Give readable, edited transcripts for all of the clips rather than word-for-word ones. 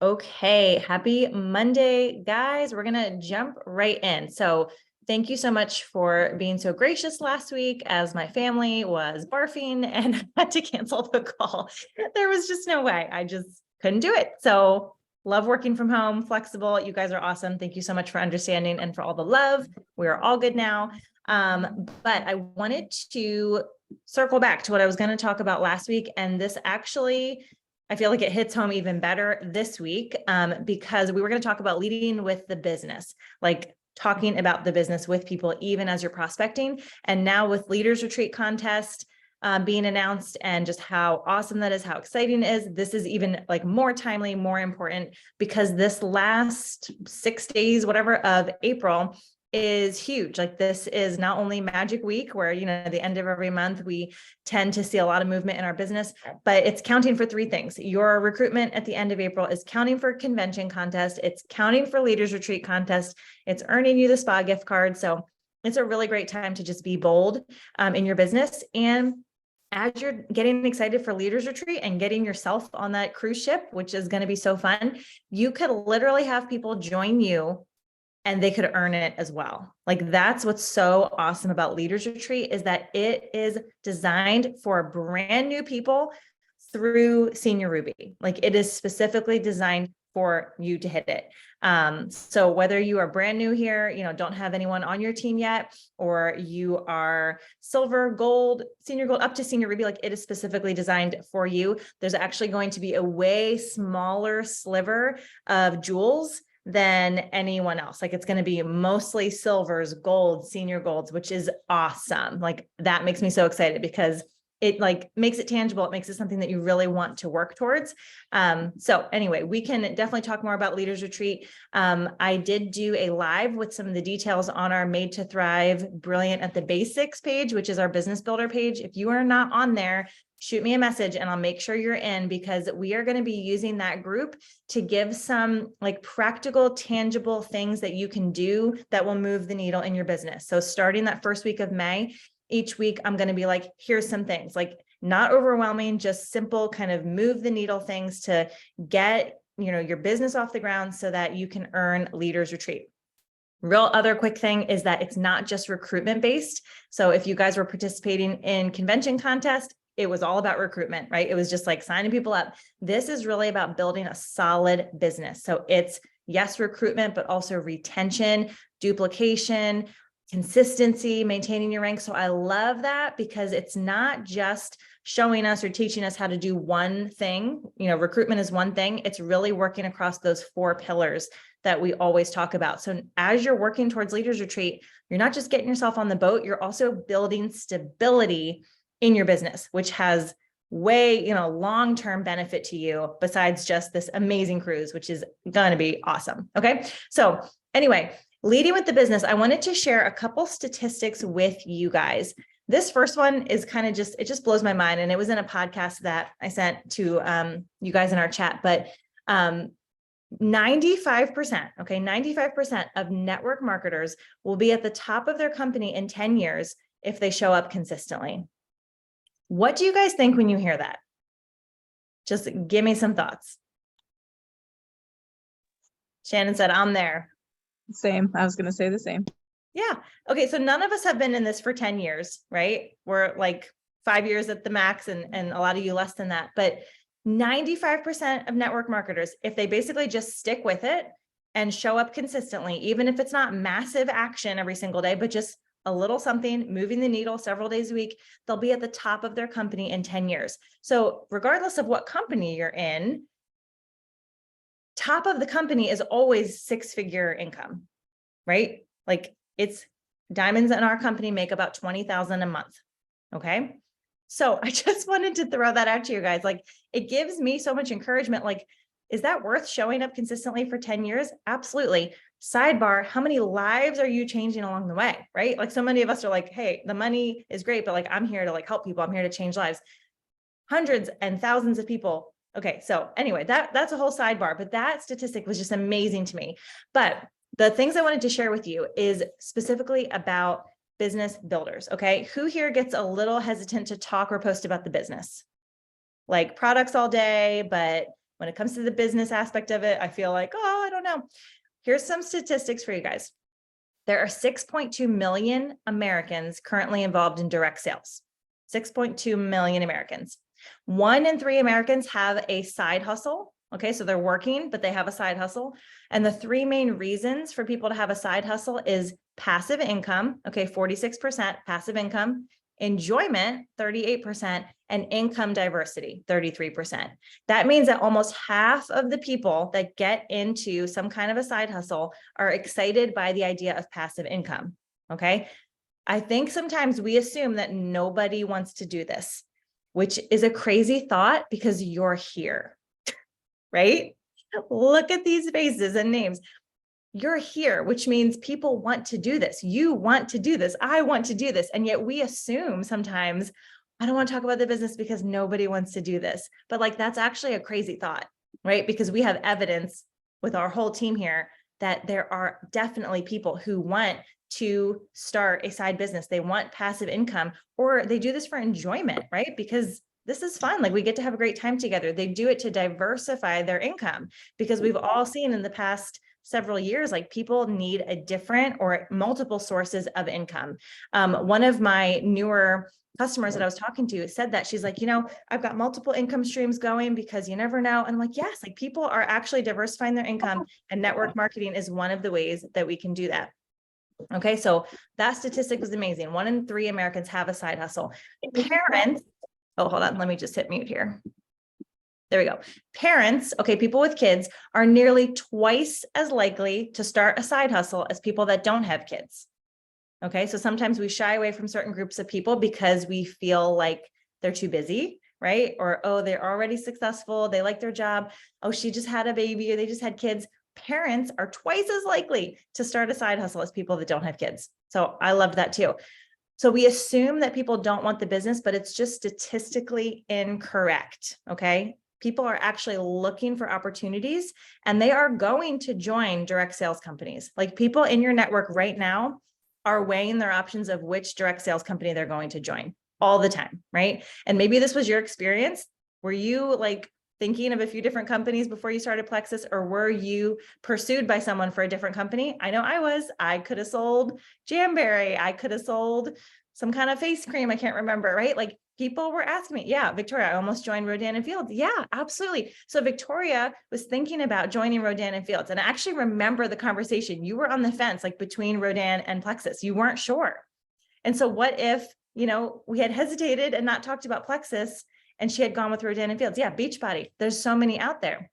Okay, happy Monday, guys. We're gonna jump right in. So thank you so much for being so gracious last week as my family was barfing and had to cancel the call. There was just no way. I just couldn't do it. So love working from home, flexible. You guys are awesome. Thank you so much for understanding and for all the love. We are all good now. But I wanted to circle back to what I was going to talk about last week. And this actually, I feel like it hits home even better this week because we were going to talk about leading with the business, like talking about the business with people, even as you're prospecting. And now with Leaders Retreat Contest being announced and just how awesome that is, how exciting it is, this is even like more timely, more important because this last 6 days, whatever, of April is huge. Like this is not only Magic Week where, the end of every month, we tend to see a lot of movement in our business, but it's counting for 3 things. Your recruitment at the end of April is counting for convention contest. It's counting for Leaders Retreat Contest. It's earning you the spa gift card. So it's a really great time to just be bold in your business. And as you're getting excited for Leaders Retreat and getting yourself on that cruise ship, which is going to be so fun, you could literally have people join you and they could earn it as well. Like that's what's so awesome about Leaders Retreat is that it is designed for brand new people through Senior Ruby. Like it is specifically designed for you to hit it. So whether you are brand new here, don't have anyone on your team yet, or you are silver, gold, senior gold, up to Senior Ruby, like it is specifically designed for you. There's actually going to be a way smaller sliver of jewels than anyone else. Like it's going to be mostly silvers, golds, senior golds, which is awesome. Like that makes me so excited because it like makes it tangible. It makes it something that you really want to work towards. So anyway, we can definitely talk more about Leaders Retreat. I did do a live with some of the details on our Made to Thrive Brilliant at the Basics page, which is our business builder page. If you are not on there, shoot me a message and I'll make sure you're in because we are going to be using that group to give some like practical, tangible things that you can do that will move the needle in your business. So starting that first week of May, each week, I'm going to be like, here's some things like not overwhelming, just simple kind of move the needle things to get, your business off the ground so that you can earn Leaders Retreat. Real other quick thing is that it's not just recruitment based. So if you guys were participating in convention contest, it was all about recruitment, right? It was just like signing people up. This is really about building a solid business. So it's yes, recruitment, but also retention, duplication, consistency, maintaining your rank. So I love that because it's not just showing us or teaching us how to do one thing. Recruitment is one thing. It's really working across those 4 pillars that we always talk about. So as you're working towards Leaders Retreat, you're not just getting yourself on the boat, you're also building stability in your business, which has way, long-term benefit to you besides just this amazing cruise, which is going to be awesome. Okay. So anyway, leading with the business, I wanted to share a couple statistics with you guys. This first one is kind of it just blows my mind. And it was in a podcast that I sent to you guys in our chat, but 95%, okay, 95% of network marketers will be at the top of their company in 10 years if they show up consistently. What do you guys think when you hear that? Just give me some thoughts. Shannon said, I'm there. Same. I was going to say the same. Yeah. Okay. So none of us have been in this for 10 years, right? We're like 5 years at the max and a lot of you less than that. But 95% of network marketers, if they basically just stick with it and show up consistently, even if it's not massive action every single day, but just a little something, moving the needle several days a week, they'll be at the top of their company in 10 years. So regardless of what company you're in, top of the company is always 6-figure income, right? Like it's diamonds in our company make about 20,000 a month. Okay. So I just wanted to throw that out to you guys. Like it gives me so much encouragement. Like, is that worth showing up consistently for 10 years? Absolutely. Sidebar, how many lives are you changing along the way, right? Like so many of us are like, hey, the money is great, but like, I'm here to like help people. I'm here to change lives. Hundreds and thousands of people. Okay. So anyway, that's a whole sidebar, but that statistic was just amazing to me. But the things I wanted to share with you is specifically about business builders. Okay. Who here gets a little hesitant to talk or post about the business? Like products all day, but When it comes to the business aspect of it, I feel like, oh, I don't know. Here's some statistics for you guys. There are 6.2 million Americans currently involved in direct sales. 6.2 million Americans. 1 in 3 Americans have a side hustle. Okay, so they're working, but they have a side hustle. And the 3 main reasons for people to have a side hustle is passive income. Okay, 46% passive income, enjoyment, 38%, and income diversity, 33%. That means that almost half of the people that get into some kind of a side hustle are excited by the idea of passive income. Okay. I think sometimes we assume that nobody wants to do this, which is a crazy thought because you're here, right? Look at these faces and names. You're here, which means people want to do this. You want to do this. I want to do this. And yet we assume sometimes, I don't want to talk about the business because nobody wants to do this. But like, that's actually a crazy thought, right? Because we have evidence with our whole team here that there are definitely people who want to start a side business. They want passive income, or they do this for enjoyment, right? Because this is fun. Like, we get to have a great time together. They do it to diversify their income, because we've all seen in the past several years, like, people need a different or multiple sources of income. One of my newer customers that I was talking to said that, she's like, I've got multiple income streams going because you never know. And I'm like, yes, like, people are actually diversifying their income, and network marketing is one of the ways that we can do that. Okay, so that statistic was amazing. 1 in 3 Americans have a side hustle. Parents, oh, hold on, let me just hit mute here. There we go. Parents, okay, people with kids are nearly twice as likely to start a side hustle as people that don't have kids. Okay, so sometimes we shy away from certain groups of people because we feel like they're too busy, right? Or, oh, they're already successful, they like their job. Oh, she just had a baby, or they just had kids. Parents are twice as likely to start a side hustle as people that don't have kids. So I loved that too. So we assume that people don't want the business, but it's just statistically incorrect. Okay. People are actually looking for opportunities, and they are going to join direct sales companies. Like, people in your network right now are weighing their options of which direct sales company they're going to join all the time, right? And maybe this was your experience. Were you like thinking of a few different companies before you started Plexus, or were you pursued by someone for a different company? I know I could have sold Jamberry. I could have sold some kind of face cream. I can't remember, right? Like, people were asking me, yeah, Victoria, I almost joined Rodan and Fields. Yeah, absolutely. So Victoria was thinking about joining Rodan and Fields. And I actually remember the conversation. You were on the fence, like, between Rodan and Plexus. You weren't sure. And so what if, we had hesitated and not talked about Plexus, and she had gone with Rodan and Fields? Yeah, Beachbody. There's so many out there.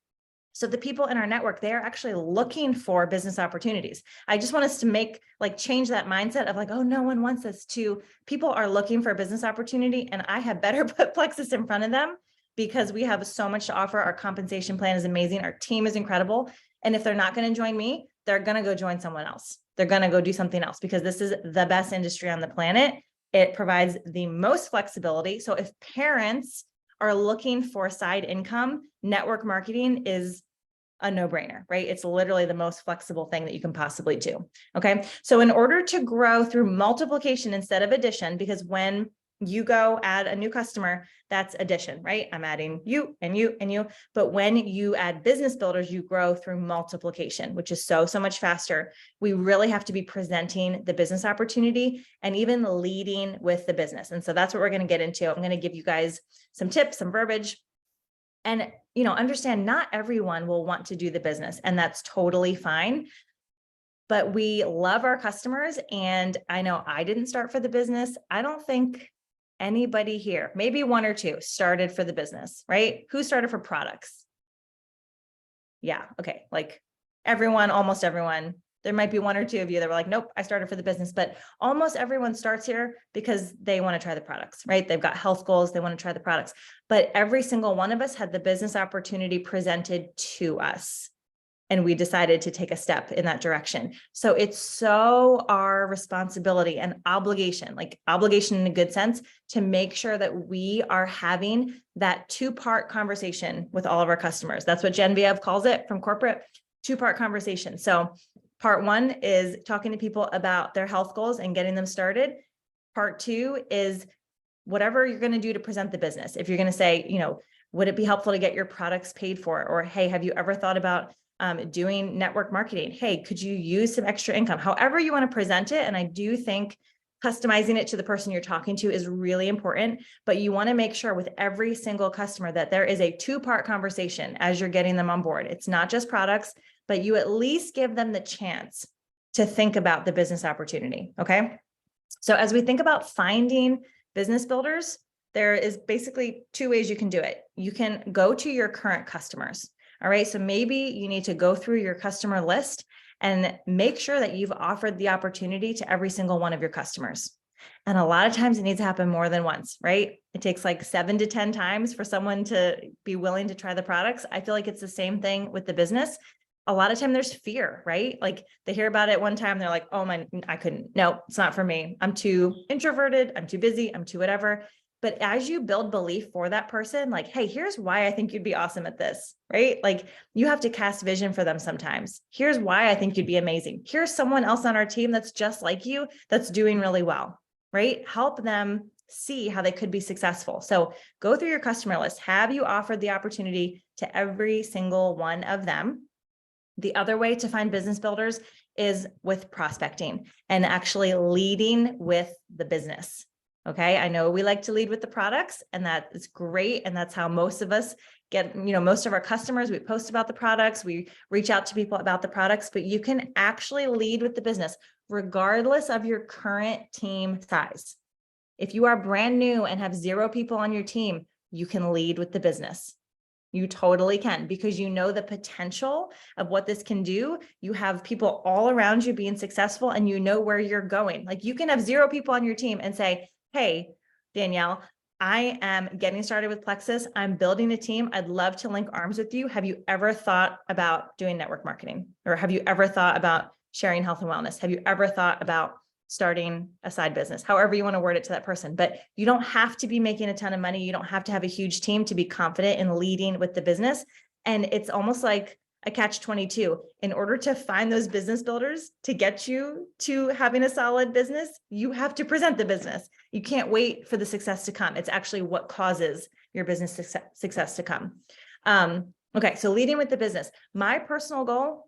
So the people in our network, they are actually looking for business opportunities. I just want us to change that mindset of like, oh, no one wants us to. People are looking for a business opportunity, and I had better put Plexus in front of them because we have so much to offer. Our compensation plan is amazing. Our team is incredible. And if they're not going to join me, they're going to go join someone else. They're going to go do something else, because this is the best industry on the planet. It provides the most flexibility. So if parents are looking for side income, network marketing is a no-brainer, right? It's literally the most flexible thing that you can possibly do. Okay. So in order to grow through multiplication instead of addition, because when you go add a new customer, that's addition, right? I'm adding you and you and you. But when you add business builders, you grow through multiplication, which is so much faster. We really have to be presenting the business opportunity and even leading with the business. And so that's what we're going to get into. I'm going to give you guys some tips, some verbiage. And, understand not everyone will want to do the business, and that's totally fine. But we love our customers. And I know I didn't start for the business. I don't think anybody here, maybe 1 or 2, started for the business, right? Who started for products? Yeah. Okay. Like, everyone, almost everyone. There might be 1 or 2 of you that were like, nope, I started for the business, but almost everyone starts here because they want to try the products, right? They've got health goals. They want to try the products, but every single one of us had the business opportunity presented to us, and we decided to take a step in that direction. So it's so our responsibility and obligation, like obligation in a good sense, to make sure that we are having that 2-part conversation with all of our customers. That's what Genevieve calls it from corporate, 2-part conversation. So part 1 is talking to people about their health goals and getting them started. Part 2 is whatever you're going to do to present the business. If you're going to say, Would it be helpful to get your products paid for? Or, hey, have you ever thought about doing network marketing? Hey, could you use some extra income? However you want to present it. And I do think customizing it to the person you're talking to is really important, but you want to make sure with every single customer that there is a two-part conversation as you're getting them on board. It's not just products, but you at least give them the chance to think about the business opportunity. Okay. So as we think about finding business builders, there is basically two ways you can do it. You can go to your current customers. All right. So maybe you need to go through your customer list and make sure that you've offered the opportunity to every single one of your customers. And a lot of times it needs to happen more than once, right? It takes like 7 to 10 times for someone to be willing to try the products. I feel like it's the same thing with the business. A lot of time there's fear, right? Like they hear about it one time, they're like, oh my, I couldn't, no, it's not for me. I'm too introverted. I'm too busy. I'm too whatever. But as you build belief for that person, like, hey, here's why I think you'd be awesome at this, right? Like you have to cast vision for them sometimes. Here's why I think you'd be amazing. Here's someone else on our team that's just like you, that's doing really well, right? Help them see how they could be successful. So go through your customer list. Have you offered the opportunity to every single one of them? The other way to find business builders is with prospecting and actually leading with the business. Okay. I know we like to lead with the products and that is great. And that's how most of us get, most of our customers, we post about the products, we reach out to people about the products, but you can actually lead with the business regardless of your current team size. If you are brand new and have 0 people on your team, you can lead with the business. You totally can, because you know the potential of what this can do. You have people all around you being successful and you know where you're going. Like you can have 0 people on your team and say, hey, Danielle, I am getting started with Plexus. I'm building a team. I'd love to link arms with you. Have you ever thought about doing network marketing? Or have you ever thought about sharing health and wellness? Have you ever thought about starting a side business? However you want to word it to that person, but you don't have to be making a ton of money. You don't have to have a huge team to be confident in leading with the business. And it's almost like a catch-22. In order to find those business builders to get you to having a solid business, you have to present the business. You can't wait for the success to come. It's actually what causes your business success to come. Okay, so leading with the business. My personal goal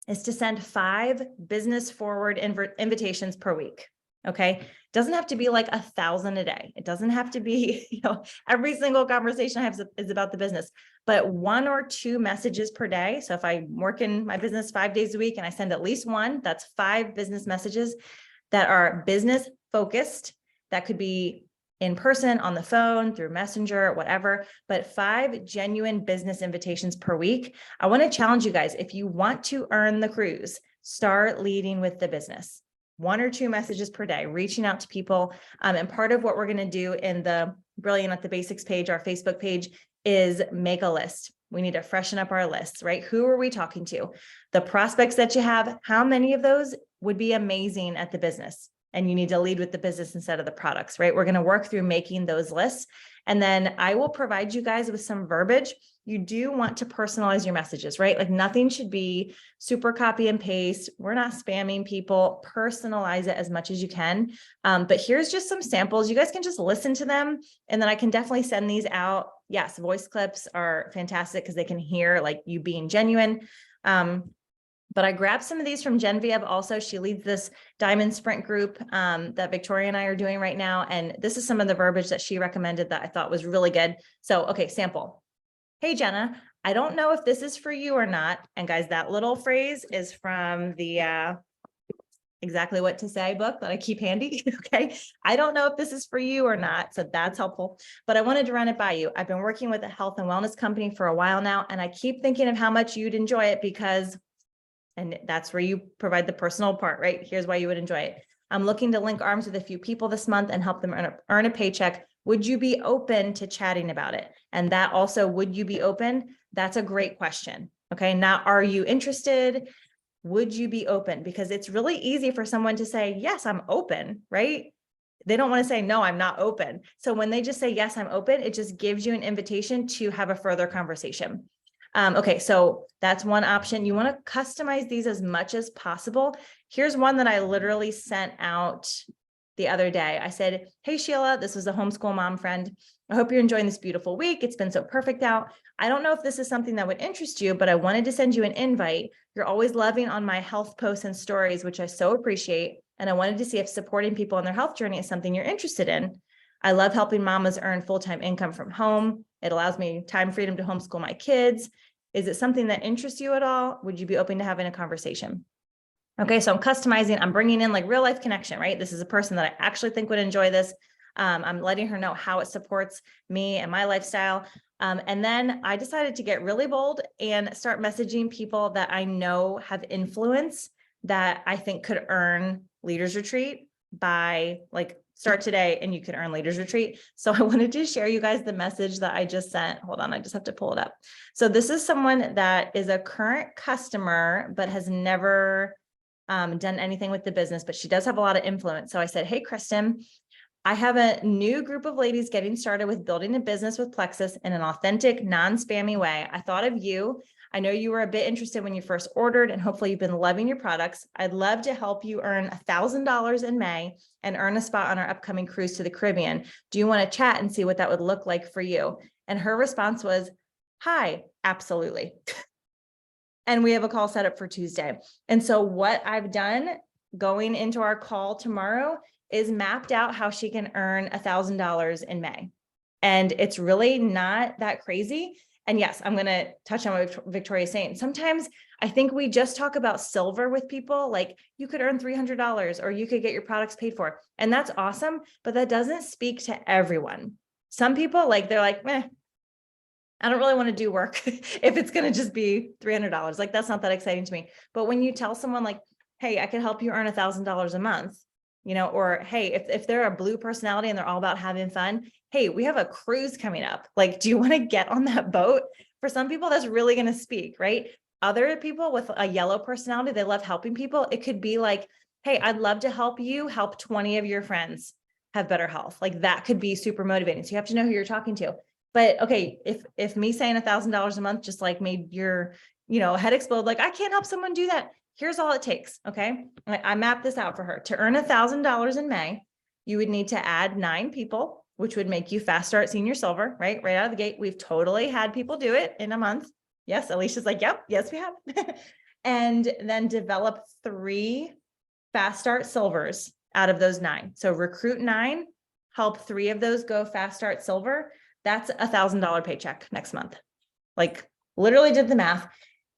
is to send 5 business forward invitations per week. Okay. Doesn't have to be like 1,000 a day. It doesn't have to be, every single conversation I have is about the business, but 1 or 2 messages per day. So if I work in my business 5 days a week and I send at least 1, that's 5 business messages that are business focused. That could be in person, on the phone, through Messenger, whatever, but 5 genuine business invitations per week. I want to challenge you guys. If you want to earn the cruise, start leading with the business. 1 or 2 messages per day, reaching out to people. And part of what we're going to do in the Brilliant at the Basics page, our Facebook page, is make a list. We need to freshen up our lists, right? Who are we talking to? The prospects that you have, how many of those would be amazing at the business? And you need to lead with the business instead of the products, right? We're going to work through making those lists. And then I will provide you guys with some verbiage. You do want to personalize your messages, right? Like nothing should be super copy and paste. We're not spamming people. Personalize it as much as you can. But here's just some samples. You guys can just listen to them. And then I can definitely send these out. Yes, voice clips are fantastic because they can hear like you being genuine. But I grabbed some of these from Genevieve also. She leads this Diamond Sprint group that Victoria and I are doing right now. And this is some of the verbiage that she recommended that I thought was really good. So, okay, sample. Hey, Jenna, I don't know if this is for you or not. And guys, that little phrase is from the Exactly What to Say book that I keep handy. Okay. I don't know if this is for you or not. So that's helpful, but I wanted to run it by you. I've been working with a health and wellness company for a while now, and I keep thinking of how much you'd enjoy it because and that's where you provide the personal part, right? Here's why you would enjoy it. I'm looking to link arms with a few people this month and help them earn a paycheck. Would you be open to chatting about it? And that also, would you be open? That's a great question. Okay. Now, are you interested? Would you be open? Because it's really easy for someone to say, yes, I'm open, right? They don't want to say, no, I'm not open. So when they just say, yes, I'm open, it just gives you an invitation to have a further conversation. Okay, so that's one option. You want to customize these as much as possible. Here's one that I literally sent out the other day. I said, hey, Sheila, this was a homeschool mom friend. I hope you're enjoying this beautiful week. It's been so perfect out. I don't know if this is something that would interest you, but I wanted to send you an invite. You're always loving on my health posts and stories, which I so appreciate. And I wanted to see if supporting people on their health journey is something you're interested in. I love helping mamas earn full-time income from home. It allows me time freedom to homeschool my kids. Is it something that interests you at all? Would you be open to having a conversation? Okay, so I'm customizing, I'm bringing in like real life connection, right? This is a person that I actually think would enjoy this. I'm letting her know how it supports me and my lifestyle. And then I decided to get really bold and start messaging people that I know have influence that I think could earn Leaders Retreat by like start today and you can earn Leaders Retreat. So I wanted to share you guys the message that I just sent. Hold on, I just have to pull it up. So this is someone that is a current customer, but has never done anything with the business, but she does have a lot of influence. So I said, hey, Kristen, I have a new group of ladies getting started with building a business with Plexus in an authentic, non-spammy way. I thought of you. I know you were a bit interested when you first ordered, and hopefully you've been loving your products. I'd love to help you earn $1,000 in May and earn a spot on our upcoming cruise to the Caribbean. Do you want to chat and see what that would look like for you? And her response was, hi, absolutely. And we have a call set up for Tuesday. And so what I've done going into our call tomorrow is mapped out how she can earn $1,000 in May. And it's really not that crazy. And yes, I'm going to touch on what Victoria's saying. Sometimes I think we just talk about silver with people, like you could earn $300 or you could get your products paid for. And that's awesome, but that doesn't speak to everyone. Some people they're like, meh, I don't really want to do work if it's going to just be $300. Like that's not that exciting to me. But when you tell someone like, hey, I can help you earn $1,000 a month, or hey, if they're a blue personality and they're all about having fun, hey, we have a cruise coming up. Like, do you want to get on that boat? For some people, that's really going to speak, right? Other people with a yellow personality, they love helping people. It could be like, hey, I'd love to help you help 20 of your friends have better health. Like that could be super motivating. So you have to know who you're talking to. But okay, if me saying $1,000 a month just like made your, head explode, like I can't help someone do that. Here's all it takes. Okay. I mapped this out for her. To earn $1,000 in May, you would need to add 9 people, which would make you fast start senior silver, right? Right out of the gate. We've totally had people do it in a month. Yes. Alicia's like, yep, yes, we have. And then develop 3 fast start silvers out of those 9. So recruit 9, help 3 of those go fast start silver. That's $1,000 paycheck next month. Like literally did the math.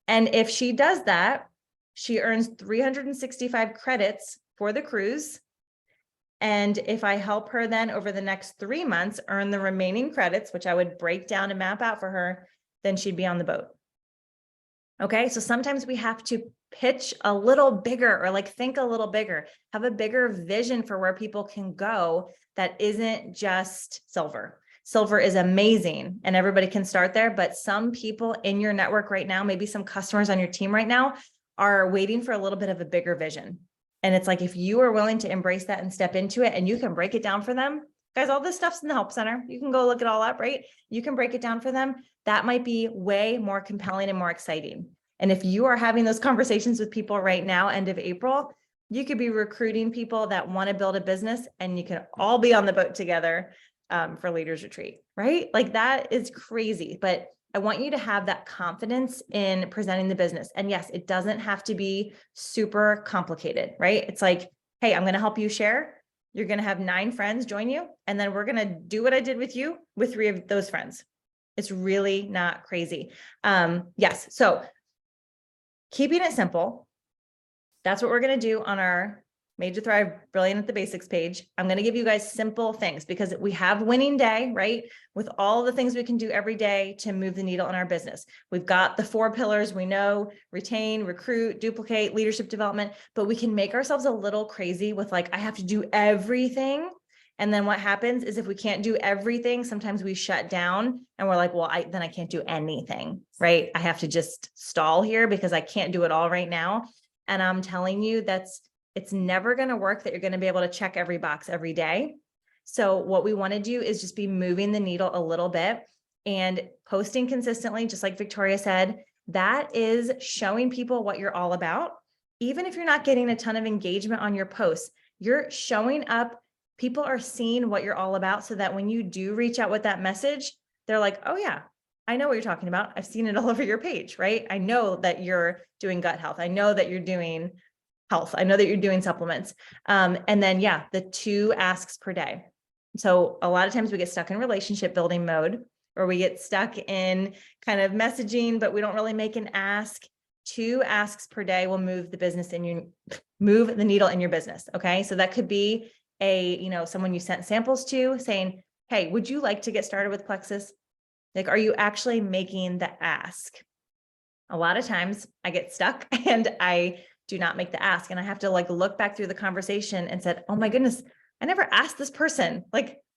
And if she does that, she earns 365 credits for the cruise. And if I help her then over the next 3 months, earn the remaining credits, which I would break down and map out for her, then she'd be on the boat. Okay. So sometimes we have to pitch a little bigger or think a little bigger, have a bigger vision for where people can go. That isn't just silver. Silver is amazing and everybody can start there, but some people in your network right now, maybe some customers on your team right now are waiting for a little bit of a bigger vision. And it's like, if you are willing to embrace that and step into it and you can break it down for them, guys, all this stuff's in the help center. You can go look it all up, right? You can break it down for them. That might be way more compelling and more exciting. And if you are having those conversations with people right now, end of April, you could be recruiting people that want to build a business and you can all be on the boat together for Leaders Retreat, right? Like that is crazy, but I want you to have that confidence in presenting the business. And yes, it doesn't have to be super complicated, right? It's like, hey, I'm going to help you share. You're going to have 9 friends join you. And then we're going to do what I did with you with 3 of those friends. It's really not crazy. Yes. So keeping it simple. That's what we're going to do on our Made to Thrive Brilliant at the Basics page. I'm going to give you guys simple things because we have winning day, right? With all the things we can do every day to move the needle in our business. We've got the 4 pillars we know: retain, recruit, duplicate, leadership development, but we can make ourselves a little crazy with I have to do everything. And then what happens is if we can't do everything, sometimes we shut down and we're like, well, then I can't do anything, right? I have to just stall here because I can't do it all right now. And I'm telling you, it's never going to work that you're going to be able to check every box every day. So what we want to do is just be moving the needle a little bit and posting consistently, just like Victoria said. That is showing people what you're all about. Even if you're not getting a ton of engagement on your posts, you're showing up people are seeing what you're all about so that when you do reach out with that message, they're like, oh yeah, I know what you're talking about. I've seen it all over your page, right? I know that you're doing gut health. I know that you're doing health. I know that you're doing supplements. And then, yeah, the 2 asks per day. So a lot of times we get stuck in relationship building mode, or we get stuck in kind of messaging, but we don't really make an ask. 2 asks per day will move the needle in your business. Okay. So that could be someone you sent samples to saying, hey, would you like to get started with Plexus? Like, are you actually making the ask? A lot of times I get stuck and I do not make the ask. And I have to look back through the conversation and said, oh my goodness, I never asked this person,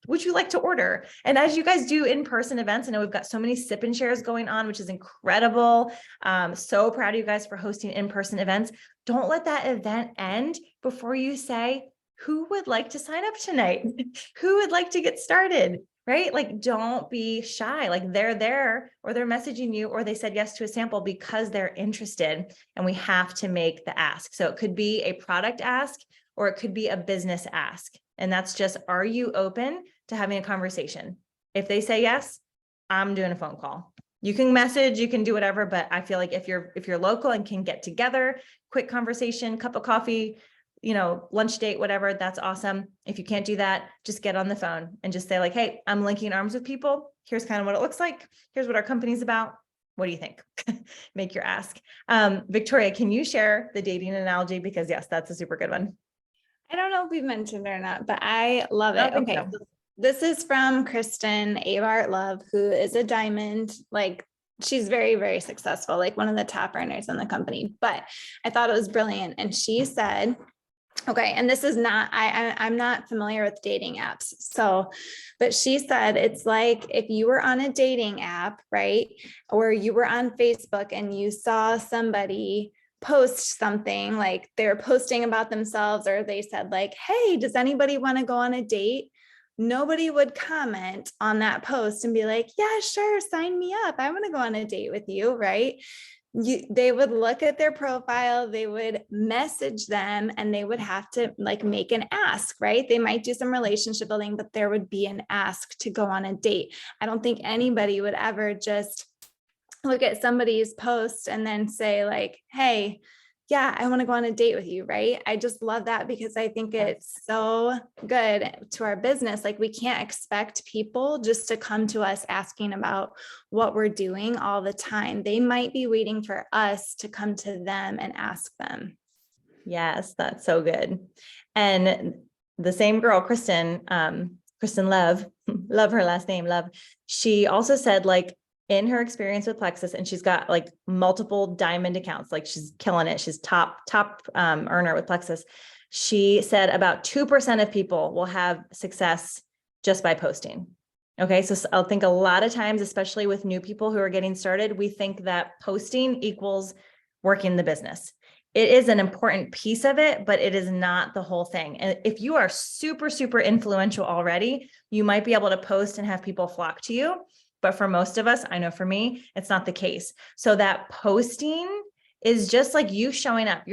would you like to order? And as you guys do in-person events, I know we've got so many sip and shares going on, which is incredible. So proud of you guys for hosting in-person events. Don't let that event end before you say, who would like to sign up tonight? Who would like to get started? Right? Don't be shy. They're there, or they're messaging you, or they said yes to a sample because they're interested, and we have to make the ask. So it could be a product ask, or it could be a business ask. And that's just, are you open to having a conversation? If they say yes, I'm doing a phone call. You can message, you can do whatever, but I feel like if you're local and can get together, quick conversation, cup of coffee, lunch date, whatever, that's awesome. If you can't do that, just get on the phone and just say hey, I'm linking arms with people. Here's kind of what it looks like. Here's what our company's about. What do you think? Make your ask. Victoria, can you share the dating analogy? Because yes, that's a super good one. I don't know if we've mentioned it or not, but I love I it. don't think Okay. so. So this is from Kristen Avart Love, who is a diamond. She's very, very successful, one of the top earners in the company. But I thought it was brilliant. And she said, okay, and this is not, I'm not familiar with dating apps. So, but she said, it's like if you were on a dating app, right? Or you were on Facebook and you saw somebody post something, they were posting about themselves, or they said hey, does anybody want to go on a date? Nobody would comment on that post and be like, yeah, sure, sign me up. I want to go on a date with you, right? They would look at their profile, they would message them, and they would have to make an ask, right? They might do some relationship building, but there would be an ask to go on a date. I don't think anybody would ever just look at somebody's post and then say hey, yeah, I want to go on a date with you, right? I just love that because I think it's so good to our business. We can't expect people just to come to us asking about what we're doing all the time. They might be waiting for us to come to them and ask them. Yes, that's so good. And the same girl, Kristen Love, love her last name, Love. She also said in her experience with Plexus, and she's got multiple diamond accounts, she's killing it. She's top earner with Plexus. She said about 2% of people will have success just by posting. Okay. So I think a lot of times, especially with new people who are getting started, we think that posting equals working the business. It is an important piece of it, but it is not the whole thing. And if you are super, super influential already, you might be able to post and have people flock to you. But for most of us, I know for me, it's not the case. So that posting is just you showing up.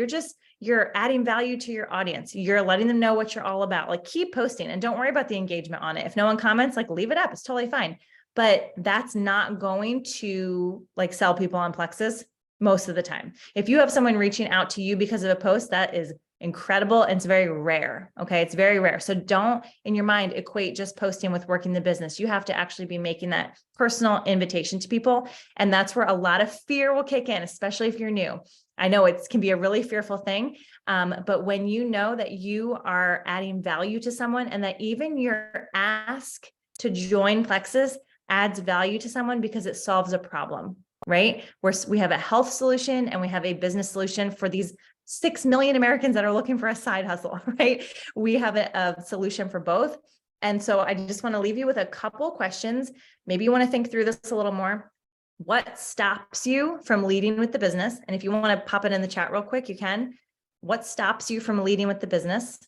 You're adding value to your audience. You're letting them know what you're all about. Keep posting and don't worry about the engagement on it. If no one comments, leave it up. It's totally fine. But that's not going to sell people on Plexus most of the time. If you have someone reaching out to you because of a post, that is incredible. And it's very rare. Okay. It's very rare. So don't in your mind equate just posting with working the business. You have to actually be making that personal invitation to people. And that's where a lot of fear will kick in, especially if you're new. I know it can be a really fearful thing. But when you know that you are adding value to someone and that even your ask to join Plexus adds value to someone because it solves a problem, right? We have a health solution and we have a business solution for these 6 million Americans that are looking for a side hustle, right? We have a solution for both. And so I just want to leave you with a couple questions. Maybe you want to think through this a little more. What stops you from leading with the business? And if you want to pop it in the chat real quick, you can. What stops you from leading with the business?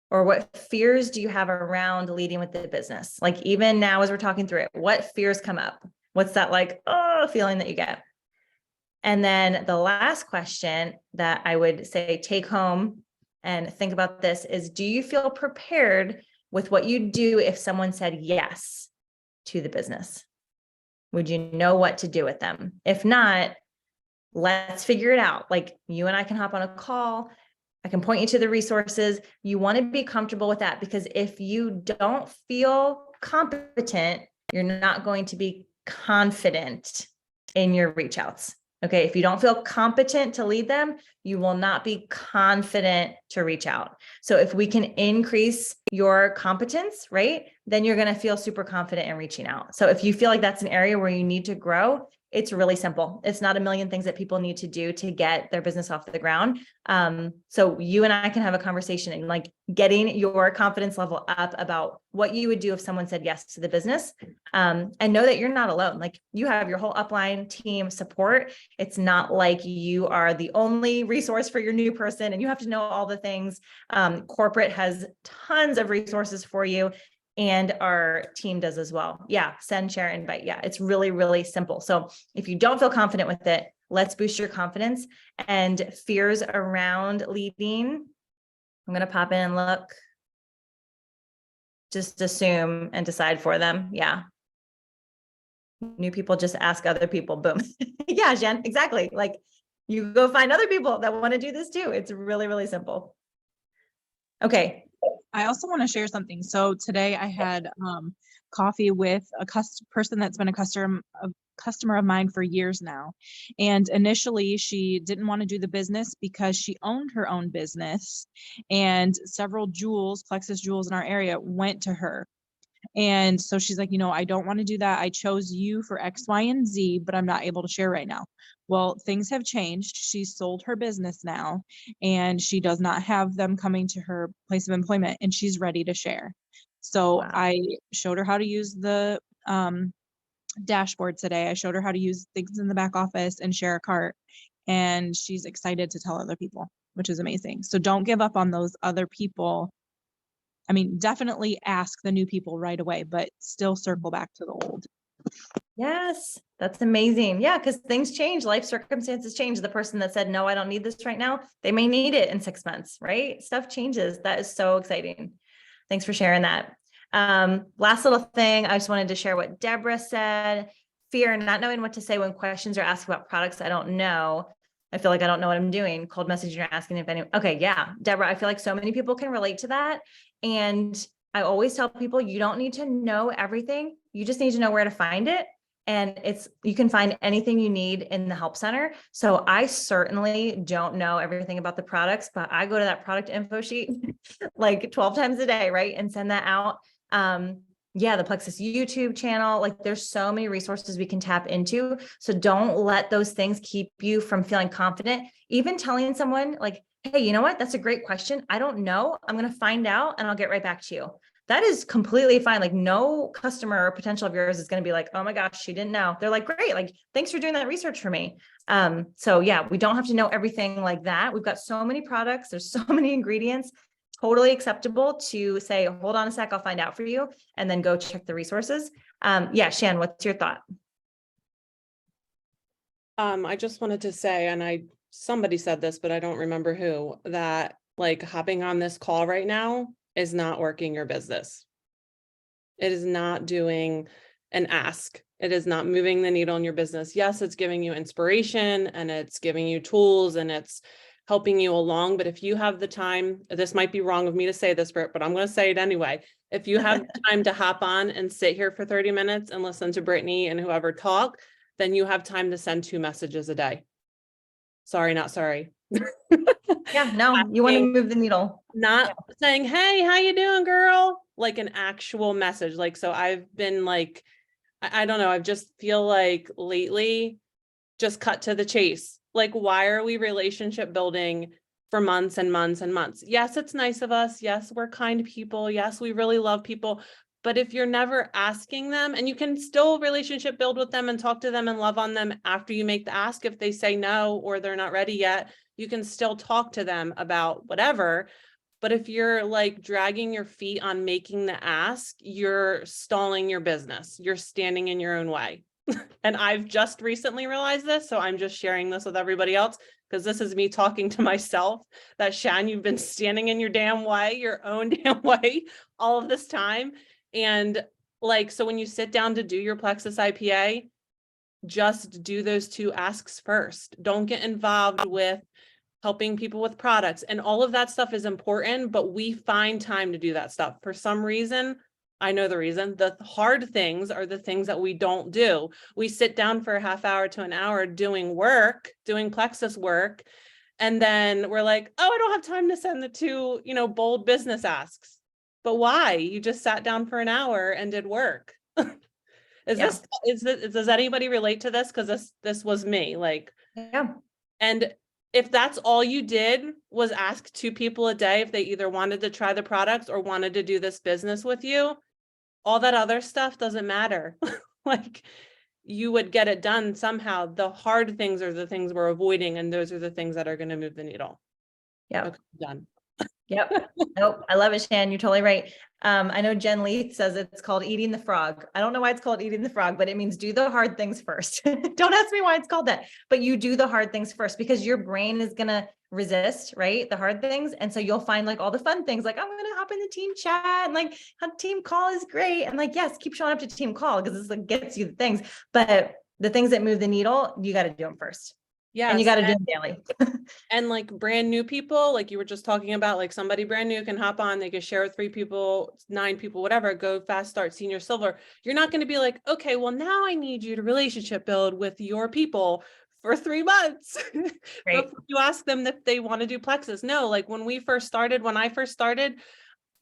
Or what fears do you have around leading with the business? Even now, as we're talking through it, what fears come up? What's that feeling that you get? And then the last question that I would say take home and think about this is, do you feel prepared with what you'd do if someone said yes to the business? Would you know what to do with them? If not, let's figure it out. Like, you and I can hop on a call. I can point you to the resources. You want to be comfortable with that, because if you don't feel competent, you're not going to be confident in your reach outs. Okay. If you don't feel competent to lead them, you will not be confident to reach out. So if we can increase your competence, right, then you're going to feel super confident in reaching out. So if you feel like that's an area where you need to grow, it's really simple. It's not a million things that people need to do to get their business off the ground. So you and I can have a conversation and like getting your confidence level up about what you would do if someone said yes to the business. And know that you're not alone. Like, you have your whole upline team support. It's not like you are the only resource for your new person and you have to know all the things. Corporate has tons of resources for you. And our team does as well. Yeah. Send, share, invite. Yeah. It's really, really simple. So if you don't feel confident with it, let's boost your confidence. And fears around leading, I'm going to pop in and look. Just assume and decide for them. Yeah. New people just ask other people. Boom. Yeah, Jen, exactly. Like, you go find other people that want to do this too. It's really, really simple. Okay. I also want to share something. So today I had coffee with a person that's been a customer of mine for years now. And initially she didn't want to do the business because she owned her own business, and several jewels, Plexus jewels in our area, went to her. And so she's like, I don't want to do that. I chose you for X, Y, and Z, but I'm not able to share right now. Well, things have changed. She's sold her business now, and she does not have them coming to her place of employment, and she's ready to share. So Wow. I showed her how to use the dashboard today. I showed her how to use things in the back office and share a cart, and she's excited to tell other people, which is amazing. So don't give up on those other people. I mean, definitely ask the new people right away, but still circle back to the old. Yes, that's amazing. Yeah, because things change, life circumstances change. The person that said, no, I don't need this right now, they may need it in 6 months, right? Stuff changes. That is so exciting. Thanks for sharing that. Last little thing, I just wanted to share what Deborah said. Fear, not knowing what to say when questions are asked about products I don't know. I feel like I don't know what I'm doing. Cold messaging, you're asking if anyone. Okay, yeah, Deborah, I feel like so many people can relate to that. And I always tell people, you don't need to know everything. You just need to know where to find it. And you can find anything you need in the help center. So I certainly don't know everything about the products, but I go to that product info sheet like 12 times a day, right? And send that out. Yeah, the Plexus YouTube channel, like, there's so many resources we can tap into. So don't let those things keep you from feeling confident. Even telling someone like, hey, you know what? That's a great question. I don't know. I'm going to find out and I'll get right back to you. That is completely fine. Like, no customer or potential of yours is going to be like, oh my gosh, she didn't know. They're like, great. Like, thanks for doing that research for me. So yeah, we don't have to know everything like that. We've got so many products. There's so many ingredients. Totally acceptable to say, hold on a sec, I'll find out for you, and then go check the resources. Yeah, Shan, what's your thought? I just wanted to say, and somebody said this, but I don't remember who, that like hopping on this call right now is not working your business. It is not doing an ask. It is not moving the needle in your business. Yes, it's giving you inspiration and it's giving you tools and it's helping you along. But if you have the time, this might be wrong of me to say this, Britt, but I'm going to say it anyway. If you have time to hop on and sit here for 30 minutes and listen to Brittany and whoever talk, then you have time to send 2 messages a day. Sorry, not sorry. Yeah, no, you want to move the needle. Not saying, hey, how you doing, girl? Like an actual message. Like, so I've been like, I don't know. I just feel like lately, just cut to the chase. Like, why are we relationship building for months and months and months? Yes, it's nice of us. Yes, we're kind people. Yes, we really love people. But if you're never asking them, and you can still relationship build with them and talk to them and love on them after you make the ask, if they say no or they're not ready yet, you can still talk to them about whatever. But if you're like dragging your feet on making the ask, you're stalling your business. You're standing in your own way. And I've just recently realized this, so I'm just sharing this with everybody else, because this is me talking to myself, that Shan, you've been standing in your damn way, your own damn way all of this time. And like, so when you sit down to do your Plexus IPA, just do those 2 asks first. Don't get involved with helping people with products, and all of that stuff is important, but we find time to do that stuff. For some reason, I know the reason, the hard things are the things that we don't do. We sit down for a half hour to an hour doing work, doing Plexus work, and then we're like, oh, I don't have time to send the 2, bold business asks. But why? You just sat down for an hour and did work. Does anybody relate to this? Because this was me, like, Yeah. and if that's all you did was ask 2 people a day if they either wanted to try the products or wanted to do this business with you, all that other stuff doesn't matter. Like, you would get it done somehow. The hard things are the things we're avoiding, and those are the things that are going to move the needle. Yeah. Okay, done. Yep. Nope. I love it, Shan. You're totally right. I know Jen Leith says it's called eating the frog. I don't know why it's called eating the frog, but it means do the hard things first. Don't ask me why it's called that, but you do the hard things first, because your brain is going to resist, right? The hard things. And so you'll find like all the fun things, like I'm going to hop in the team chat, and like a team call is great. And like, yes, keep showing up to team call, because this like gets you the things, but the things that move the needle, you got to do them first. Yeah. And you got to do them daily. And like brand new people, like you were just talking about, like somebody brand new can hop on, they can share with 3 people, 9 people, whatever, go fast start senior silver. You're not going to be like, okay, well now I need you to relationship build with your people for 3 months. Right. Before you ask them if they want to do Plexus. No, like when I first started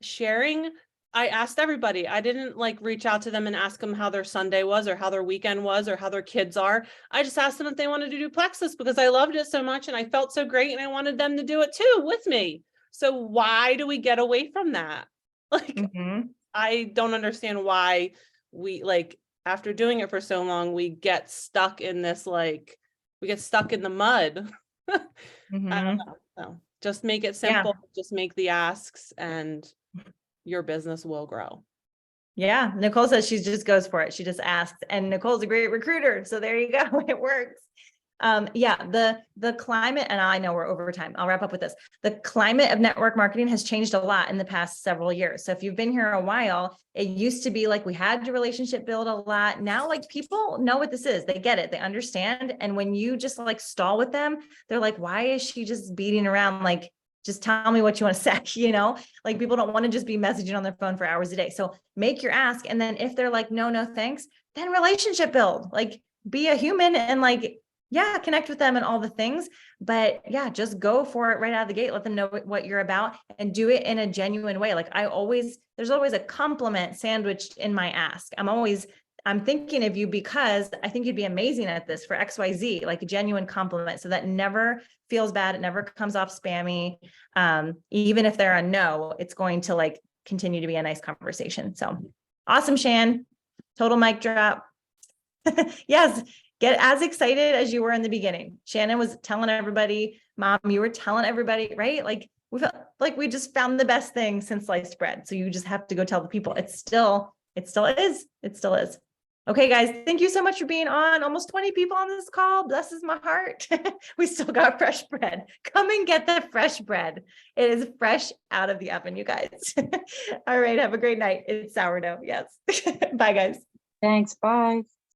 sharing, I asked everybody. I didn't like reach out to them and ask them how their Sunday was or how their weekend was or how their kids are. I just asked them if they wanted to do Plexus, because I loved it so much and I felt so great and I wanted them to do it too with me. So why do we get away from that? Like, Mhm. I don't understand why we, like, after doing it for so long, we get stuck in this, like, we get stuck in the mud. I Mhm. don't know. So just make it Yeah. simple. Just make the asks and your business will grow. Yeah. Nicole says she just goes for it. She just asks, and Nicole's a great recruiter. So there you go. It works. Yeah, the climate, and I know we're over time. I'll wrap up with this. The climate of network marketing has changed a lot in the past several years. So if you've been here a while, it used to be like we had to relationship build a lot. Now, like people know what this is. They get it. They understand. And when you just like stall with them, they're like, why is she just beating around? Like, just tell me what you want to say, like people don't want to just be messaging on their phone for hours a day. So make your ask. And then if they're like, no, thanks, then relationship build, like be a human and like, yeah, connect with them and all the things, but yeah, just go for it right out of the gate. Let them know what you're about and do it in a genuine way. Like there's always a compliment sandwiched in my ask. I'm thinking of you because I think you'd be amazing at this for XYZ, like a genuine compliment. So that never feels bad. It never comes off spammy. Even if they're a no, it's going to like continue to be a nice conversation. So awesome, Shan. Total mic drop. Yes. Get as excited as you were in the beginning. Shannon was telling everybody, Mom, you were telling everybody, right? Like we felt like we just found the best thing since sliced bread. So you just have to go tell the people. It still is. Okay, guys, thank you so much for being on. Almost 20 people on this call. Blesses my heart. We still got fresh bread. Come and get the fresh bread. It is fresh out of the oven, you guys. All right, have a great night. It's sourdough. Yes. Bye, guys. Thanks. Bye.